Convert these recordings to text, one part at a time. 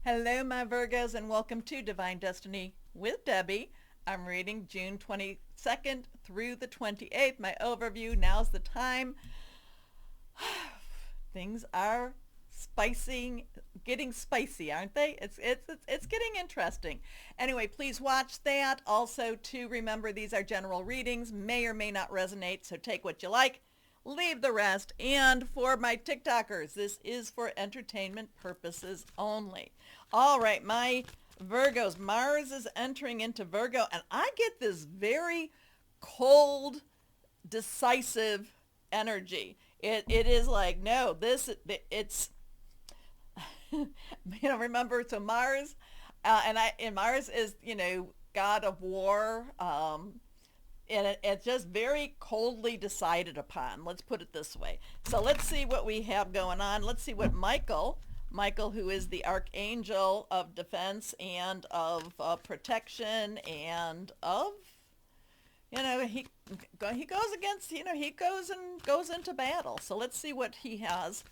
Hello, my Virgos, and welcome to Divine Destiny with Debbie. I'm reading June 22nd through the 28th. My overview, now's the time. Things are getting spicy, aren't they? It's getting interesting. Anyway, please watch that. Also, to remember, these are general readings, may or may not resonate, so take what you like, leave the rest. And for my TikTokers, this is for entertainment purposes only. All right, my Virgos, Mars is entering into Virgo, and I get this very cold, decisive energy. It is like, no, it's remember, so Mars, and Mars is, god of war, and it's just very coldly decided upon. Let's put it this way. So let's see what we have going on. Let's see what Michael, who is the archangel of defense and of protection and of, he goes against, he goes into battle. So let's see what he has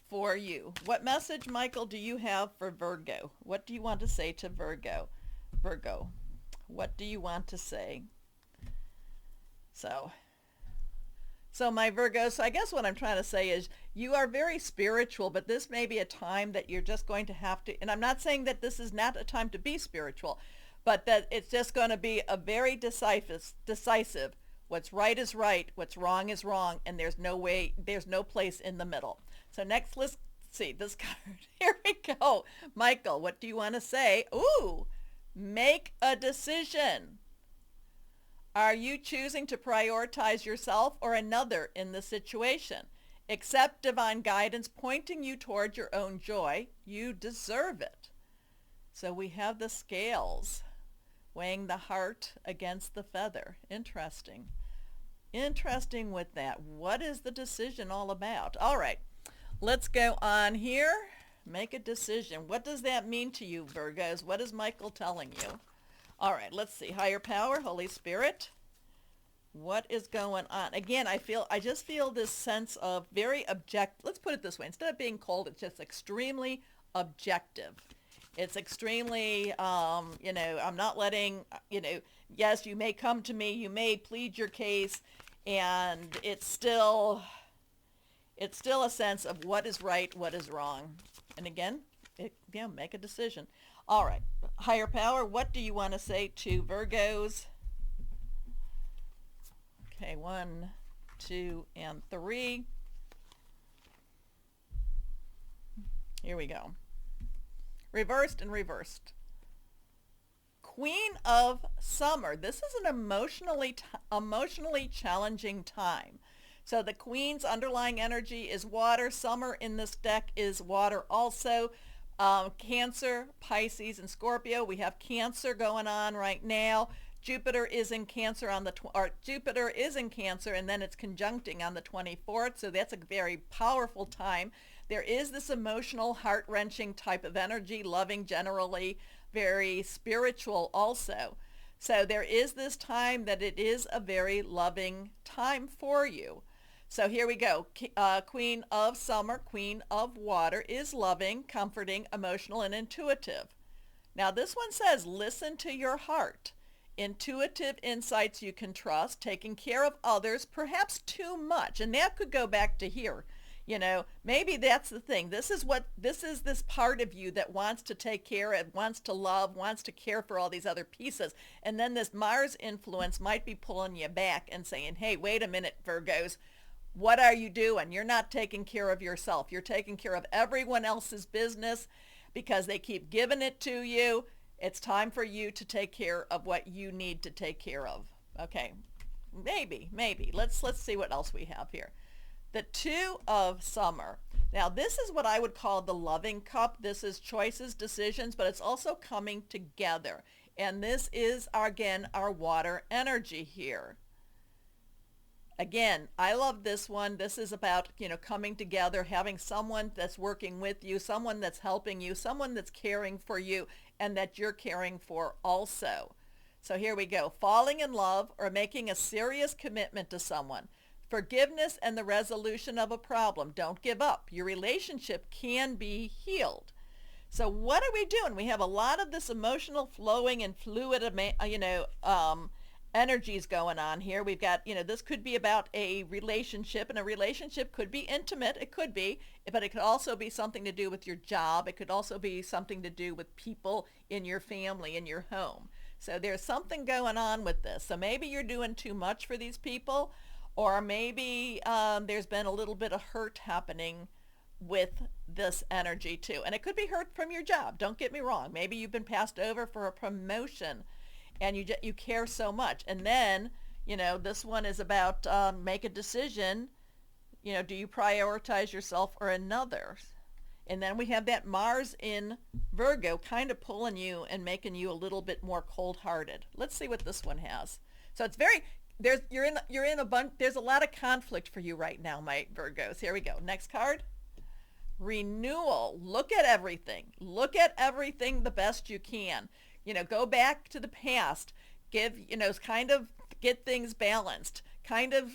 for you. What message, Michael, do you have for Virgo? What do you want to say to Virgo? Virgo, what do you want to say? So my Virgo, so I guess what I'm trying to say is you are very spiritual, but this may be a time that you're just going to have to, and I'm not saying that this is not a time to be spiritual, but that it's just going to be a very decisive, what's right is right, what's wrong is wrong, and there's no place in the middle. So next, let's see this card. Here we go. Michael, what do you want to say? Ooh, make a decision. Are you choosing to prioritize yourself or another in the situation? Accept divine guidance pointing you toward your own joy. You deserve it. So we have the scales weighing the heart against the feather. Interesting. Interesting with that. What is the decision all about? All right, let's go on here. Make a decision. What does that mean to you, Virgos? What is Michael telling you? All right, let's see. Higher power, Holy Spirit. What is going on? Again, I just feel this sense of very let's put it this way. Instead of being cold, it's just extremely objective. It's extremely, I'm not letting, yes, you may come to me, you may plead your case, and it's still a sense of what is right, what is wrong. And again, make a decision. All right, higher power, what do you want to say to Virgos? Okay, 1, 2, and 3. Here we go. Reversed and reversed. Queen of Summer. This is an emotionally challenging time. So the Queen's underlying energy is water. Summer in this deck is water also. Cancer, Pisces, and Scorpio. We have Cancer going on right now. Jupiter is in Cancer Jupiter is in Cancer, and then it's conjuncting on the 24th. So that's a very powerful time. There is this emotional, heart-wrenching type of energy, loving generally, very spiritual also. So there is this time that it is a very loving time for you. So here we go. Queen of Summer, Queen of Water is loving, comforting, emotional, and intuitive. Now this one says, listen to your heart. Intuitive insights you can trust, taking care of others, perhaps too much. And that could go back to here. Maybe that's the thing. This is this part of you that wants to take care of, wants to love, wants to care for all these other pieces. And then this Mars influence might be pulling you back and saying, hey, wait a minute, Virgos. What are you doing? You're not taking care of yourself. You're taking care of everyone else's business because they keep giving it to you. It's time for you to take care of what you need to take care of. Okay, maybe. Let's see what else we have here. The Two of Summer. Now this is what I would call the loving cup. This is choices, decisions, but it's also coming together. And this is, again, our water energy here. Again, I love this one. This is about, coming together, having someone that's working with you, someone that's helping you, someone that's caring for you, and that you're caring for also. So here we go. Falling in love or making a serious commitment to someone. Forgiveness and the resolution of a problem. Don't give up. Your relationship can be healed. So what are we doing? We have a lot of this emotional flowing and fluid, energies going on here. We've got, this could be about a relationship, and a relationship could be intimate. It could be, but it could also be something to do with your job. It could also be something to do with people in your family, in your home. So there's something going on with this. So maybe you're doing too much for these people, or maybe there's been a little bit of hurt happening with this energy too. And it could be hurt from your job. Don't get me wrong. Maybe you've been passed over for a promotion and you care so much. And then, this one is about make a decision. Do you prioritize yourself or another? And then we have that Mars in Virgo kind of pulling you and making you a little bit more cold-hearted. Let's see what this one has. So it's very you're in a bunch. There's a lot of conflict for you right now, my Virgos. Here we go. Next card. Renewal. Look at everything. Look at everything the best you can. Go back to the past. Kind of get things balanced. Kind of,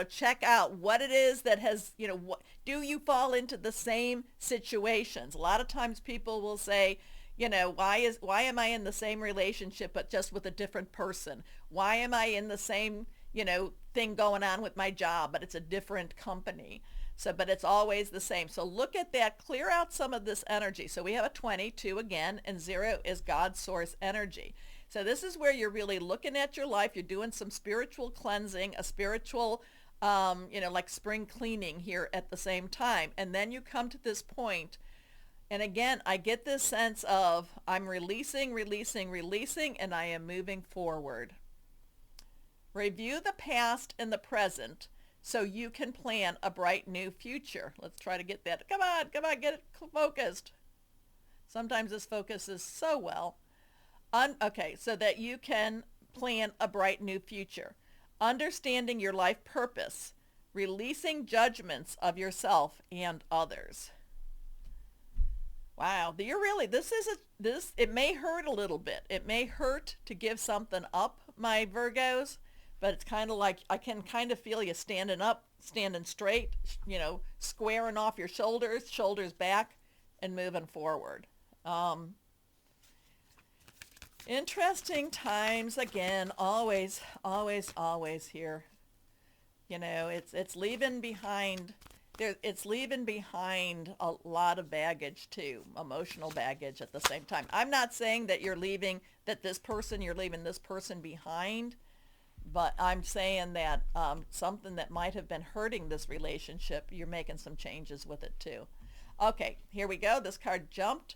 check out what it is that has, do you fall into the same situations? A lot of times people will say, why am I in the same relationship but just with a different person? Why am I in the same, thing going on with my job but it's a different company? So, but it's always the same. So look at that, clear out some of this energy. So we have a 22 again, and 0 is God's source energy. So this is where you're really looking at your life. You're doing some spiritual cleansing, a spiritual, like spring cleaning here at the same time. And then you come to this point. And again, I get this sense of I'm releasing, and I am moving forward. Review the past and the present so you can plan a bright new future. Let's try to get that. Come on, get it focused. Sometimes this focuses so well. Okay, so that you can plan a bright new future. Understanding your life purpose. Releasing judgments of yourself and others. Wow, it may hurt a little bit. It may hurt to give something up, my Virgos, but it's kind of like I can kind of feel you standing up, standing straight, squaring off your shoulders back, and moving forward. Interesting times again, always here. It's leaving behind. It's leaving behind a lot of baggage too, emotional baggage at the same time. I'm not saying that you're leaving this person behind, but I'm saying that something that might have been hurting this relationship, you're making some changes with it too. Okay, here we go. This card jumped.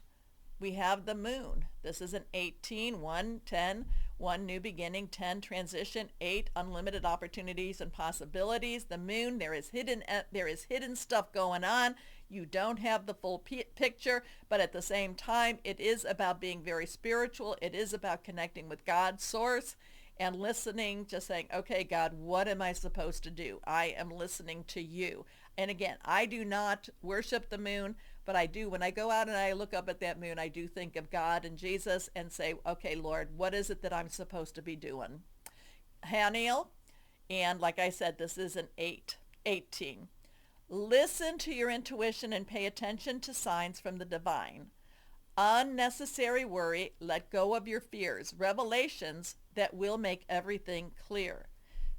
We have the moon. This is an 18, 1, 10, 1 new beginning, 10 transition, 8 unlimited opportunities and possibilities. The moon, there is hidden stuff going on. You don't have the full picture, but at the same time, it is about being very spiritual. It is about connecting with God's source and listening, just saying, okay, God, what am I supposed to do? I am listening to you. And again, I do not worship the moon, but I do, when I go out and I look up at that moon, I do think of God and Jesus and say, okay, Lord, what is it that I'm supposed to be doing? Haniel, and like I said, this is an 18. Listen to your intuition and pay attention to signs from the divine. Unnecessary worry, let go of your fears. Revelations that will make everything clear.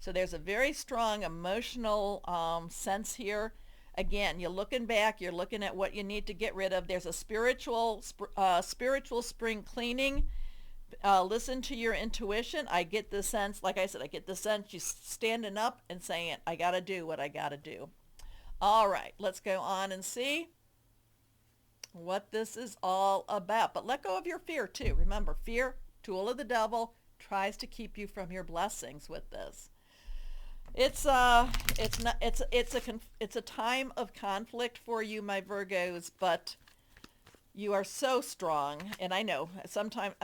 So there's a very strong emotional sense here. Again, you're looking back, you're looking at what you need to get rid of. There's a spiritual spring cleaning. Listen to your intuition. I get the sense, like I said, you're standing up and saying, I got to do what I got to do. All right, let's go on and see what this is all about. But let go of your fear too. Remember, fear, tool of the devil, tries to keep you from your blessings with this. It's a time of conflict for you, my Virgos, but you are so strong. And I know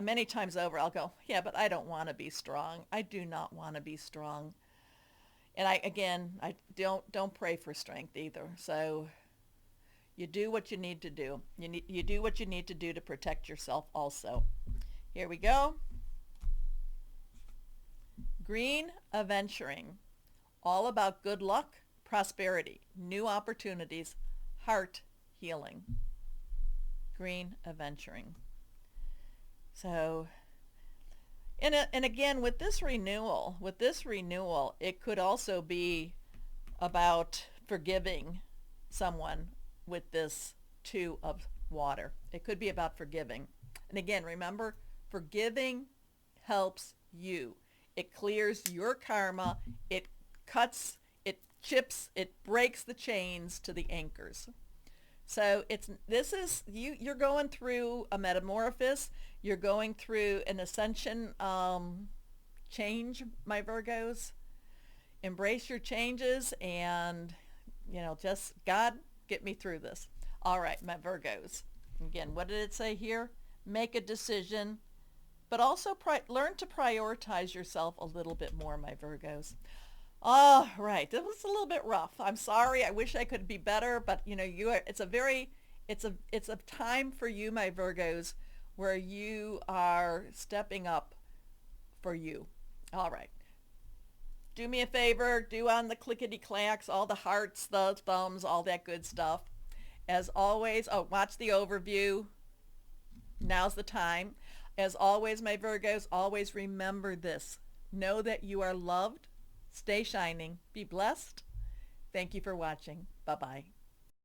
many times over, I'll go, yeah, but I don't want to be strong. I do not want to be strong. And I don't pray for strength either. So you do what you need to do. You do what you need to do to protect yourself also. Here we go. Green Adventuring. All about good luck, prosperity, new opportunities, heart healing. green adventuring. So, and again, with this renewal, it could also be about forgiving someone with this two of water. It could be about forgiving. And again, remember, forgiving helps you. It clears your karma. It cuts, it chips, it breaks the chains to the anchors. So you're going through a metamorphosis. You're going through an ascension change, my Virgos. Embrace your changes and, just God, get me through this. All right, my Virgos. Again, what did it say here? Make a decision, but also learn to prioritize yourself a little bit more, my Virgos. All right, it was a little bit rough. I'm sorry. I wish I could be better, but it's a time for you, my Virgos, where you are stepping up for you. All right. Do me a favor, do on the clickety-clacks, all the hearts, the thumbs, all that good stuff. As always, watch the overview. Now's the time. As always, my Virgos, always remember this. Know that you are loved. Stay shining. Be blessed. Thank you for watching. Bye-bye.